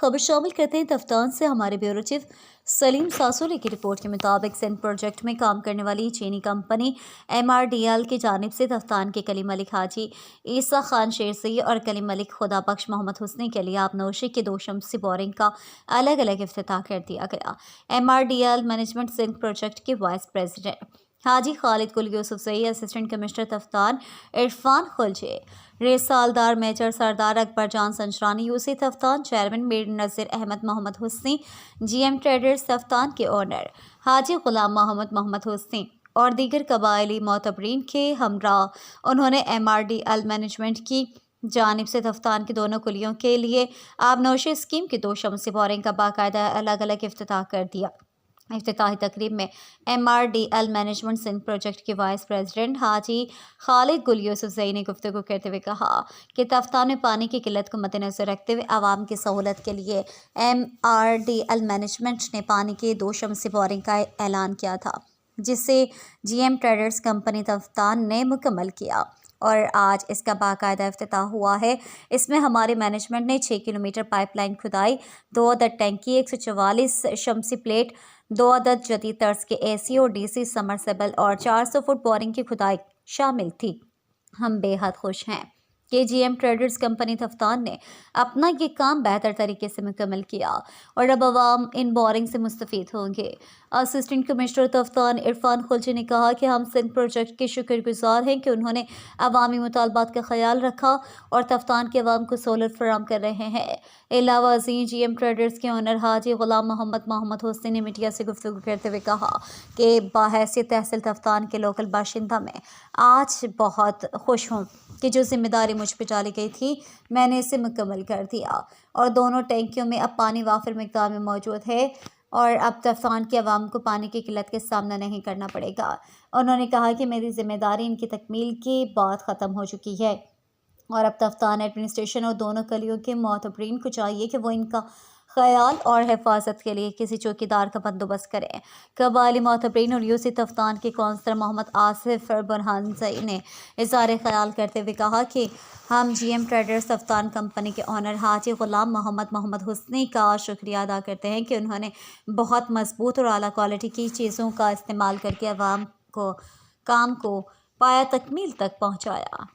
खबर शामिल करते हैं तफ्तान से। हमारे ब्यूरो चीफ सलीम सासोली की रिपोर्ट के मुताबिक सिंध प्रोजेक्ट में काम करने वाली चीनी कंपनी MRDL की जानिब से तफ्तान के कलीम मलिक हाजी ईसा खान शेरसी और कलीम मलिक खुदा बख्श मोहम्मद हुस्नी के लिए आबनोशी की 2 शमसी बोरिंग का अलग अलग इफ्तिताह कर दिया गया। MRDL मैनेजमेंट सिंध प्रोजेक्ट के vice president Haji Khalid Kul Yousafzai, assistant commissioner Taftan Irfan Khulje, Risaldar major Sardar Akbar Jan Sanjrani, UC Taftan chairman Mir Nazir Ahmed Mohammad Husni, GM traders Taftan के ओनर हाजी गुलाम मोहम्मद हुस्नी और दीगर कबायली मोतबरीन के हमरा उन्होंने MRDL मैनेजमेंट की जानिब से तफ्तान की दोनों कुलियों के लिए आबनोशी स्कीम की 2 शमसी बोरिंग का बाकायदा अलग अलग इफ्तिताह कर दिया। इफ्तिताही तकरीब में MRDL मैनेजमेंट सिंध प्रोजेक्ट के वाइस प्रेसिडेंट हाजी खालिद गुल यूसुफ सई ने गुफ्तगू करते हुए कहा कि तफ्तान में पानी की किल्लत को मद्देनज़र रखते हुए आवाम की सहूलत के लिए MRDL मैनेजमेंट ने पानी की 2 शमसी बोरिंग का ऐलान किया था, जिसे GM ट्रेडर्स कंपनी तफ्तान ने मुकम्मल किया और आज इसका बाकायदा इफ्तिताह हुआ है। इसमें हमारे मैनेजमेंट ने 6 किलोमीटर पाइपलाइन खुदाई, 2 अदद टैंकी, 144 शमसी प्लेट, 2 अदद जदीद तर्ज के AC और DC समरसेबल और 400 फुट बोरिंग की खुदाई शामिल थी। हम बेहद खुश हैं कि GM ट्रेडर्स कंपनी तफ्तान ने अपना ये काम बेहतर तरीके से मुकम्मल किया और अब आवाम इन बोरिंग से मुस्तफ़ीद होंगे। असिस्टेंट कमिश्नर तफ्तान इरफान खुलजी ने कहा कि हम सिंध प्रोजेक्ट के शुक्रगुजार हैं कि उन्होंने अवामी मुतालबात का ख्याल रखा और तफ्तान के अवाम को सहूलत फराहम कर रहे हैं। अलावा GM ट्रेडर्स के ओनर हाजी गुलाम मोहम्मद हुस्नी ने मीडिया से गुफ्तगू करते हुए कहा कि बाहैसियत तहसील तफ्तान के लोकल बाशिंदा में आज बहुत खुश हूँ कि जो जिम्मेदारी मुझ पर डाली गई थी मैंने इसे मुकम्मल कर दिया और दोनों टैंकियों में अब पानी वाफिर मिकदार में मौजूद है और अब तफ्तान के अवाम को पानी की किल्लत का सामना नहीं करना पड़ेगा। उन्होंने कहा कि मेरी जिम्मेदारी इनकी तकमील के बाद ख़त्म हो चुकी है और अब तफ्तान एडमिनिस्ट्रेशन और दोनों कलियों के मोतबरीन को चाहिए कि वो इनका ख्याल और हिफाजत के लिए किसी चौकीदार का बंदोबस्त करें। कबायली मोतबरीन और यूसी तफ्तान के कौंसलर मोहम्मद आसिफ बुरहानजई ने इज़हार ख्याल करते हुए कहा कि हम GM ट्रेडर्स तफ्तान कंपनी के ओनर हाजी गुलाम मोहम्मद हुस्नी का शुक्रिया अदा करते हैं कि उन्होंने बहुत मजबूत और आला क्वालिटी की चीज़ों का इस्तेमाल करके अवाम को काम को पाया तकमील तक पहुँचाया।